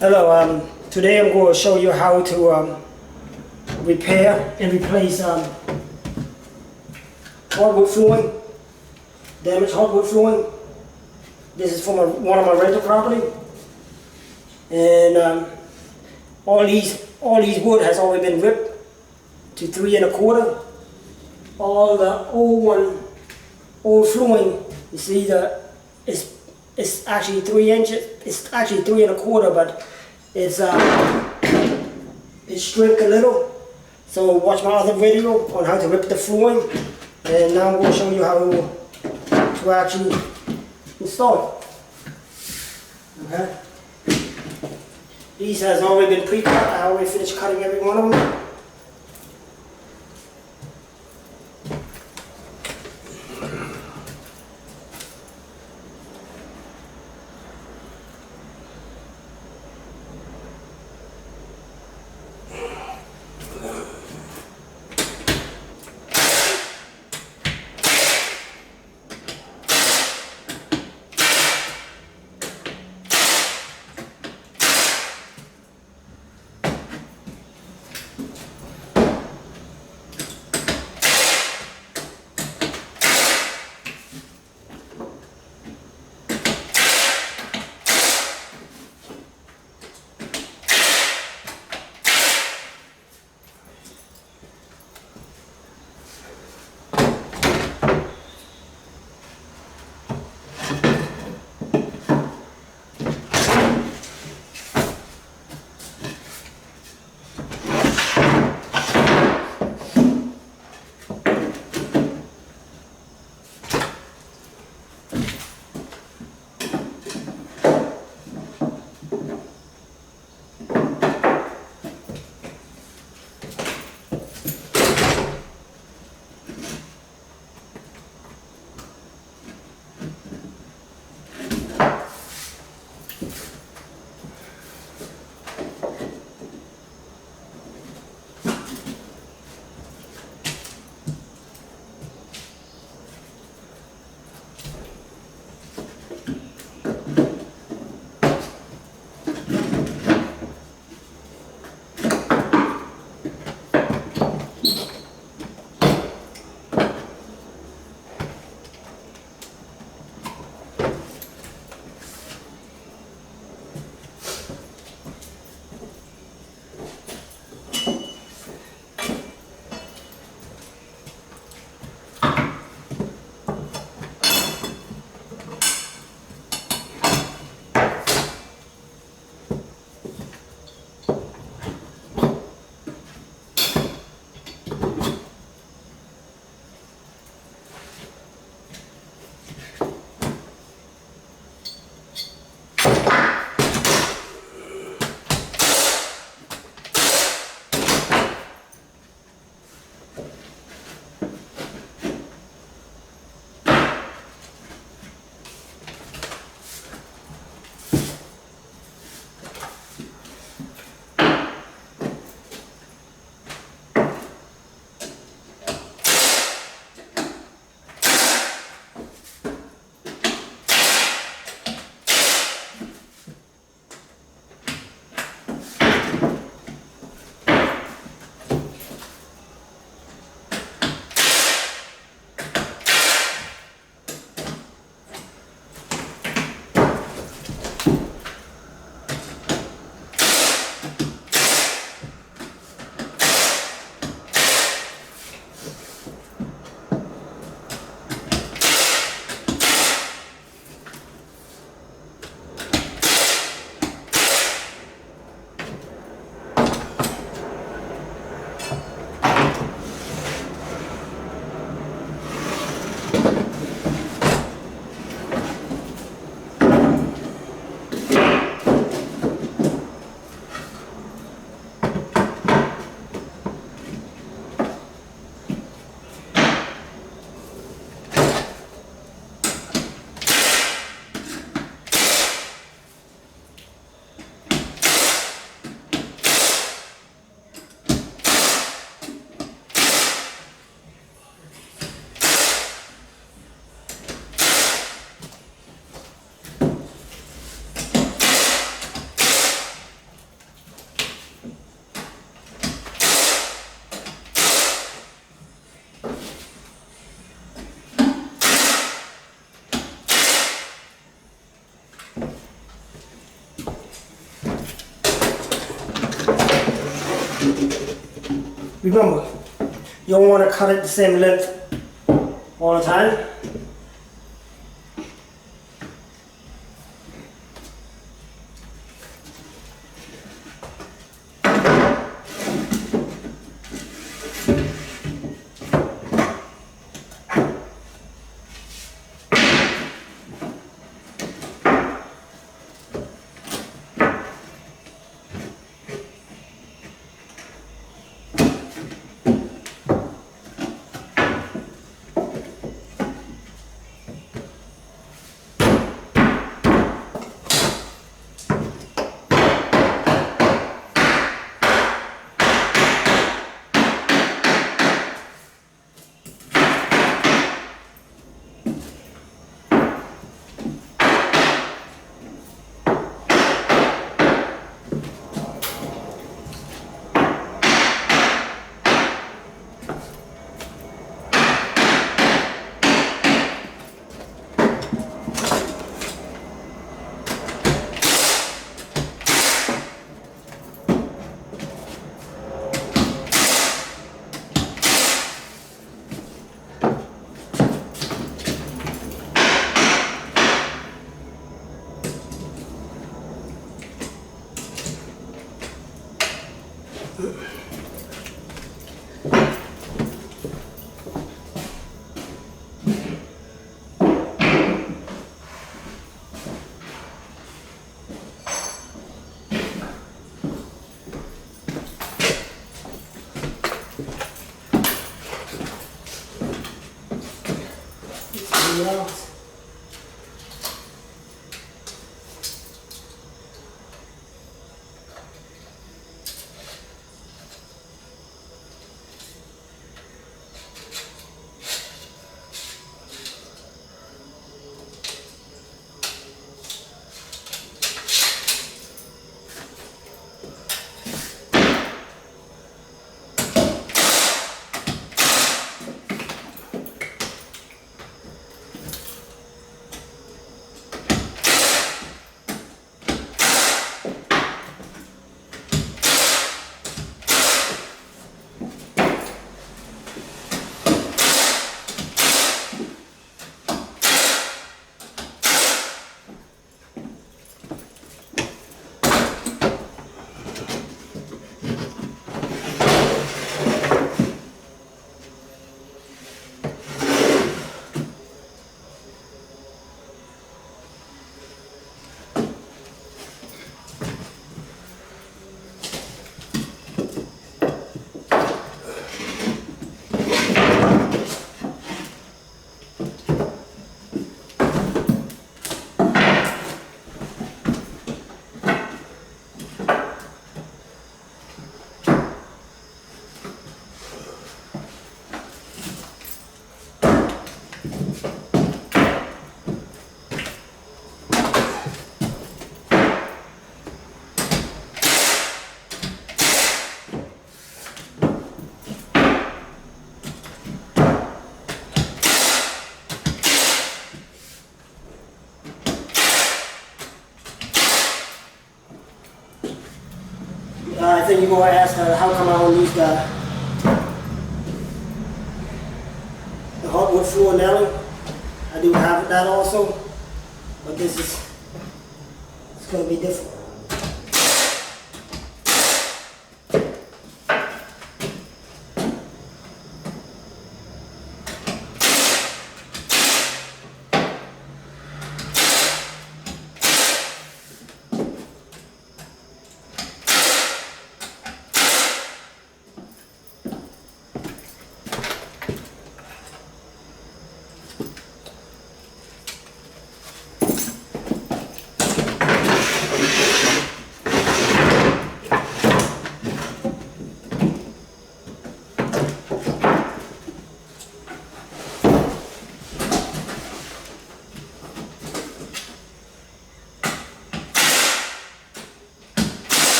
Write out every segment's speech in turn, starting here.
Hello, today I'm going to show you how to repair and replace hardwood flooring, damaged hardwood flooring. This is from one of my rental property, and all these wood has already been ripped to 3 1/4. All the old flooring, you see it's actually 3 inches. It's actually 3 1/4, but it's shrink a little. So watch my other video on how to rip the flooring, and now I'm going to show you how to actually install it. Okay. These has already been pre-cut. I already finished cutting every one of them. Remember, you don't want to cut it the same length all the time. Out. I think you're going to ask how come I don't use the hardwood floor nailing. I do have that also, but this is it's going to be different.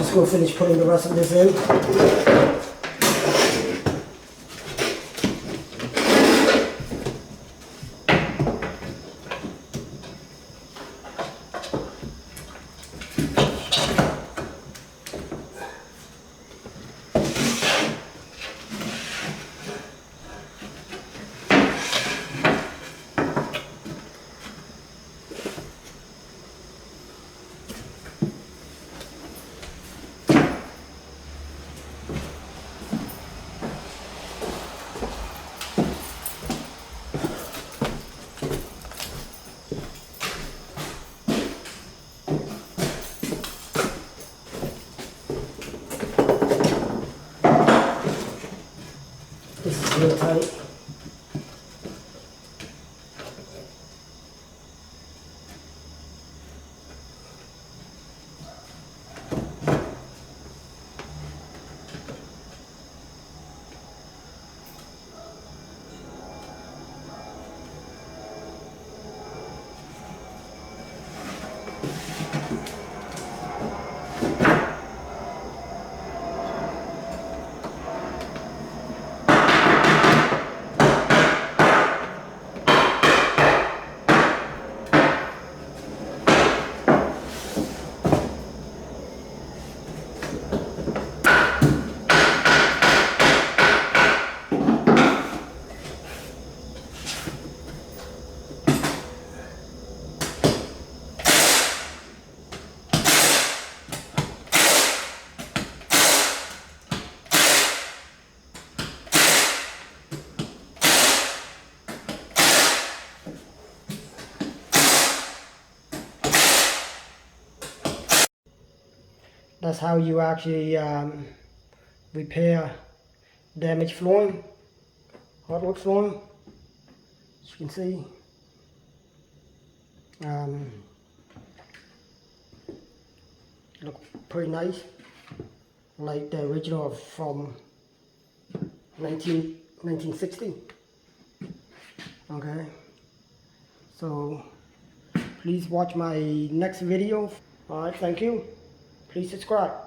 just going to finish putting the rest of this in. This is real tight. That's how you actually repair damaged flooring, hardwood flooring, as you can see. Look pretty nice, like the original from 1960. Okay, so please watch my next video. Alright, thank you. Please subscribe.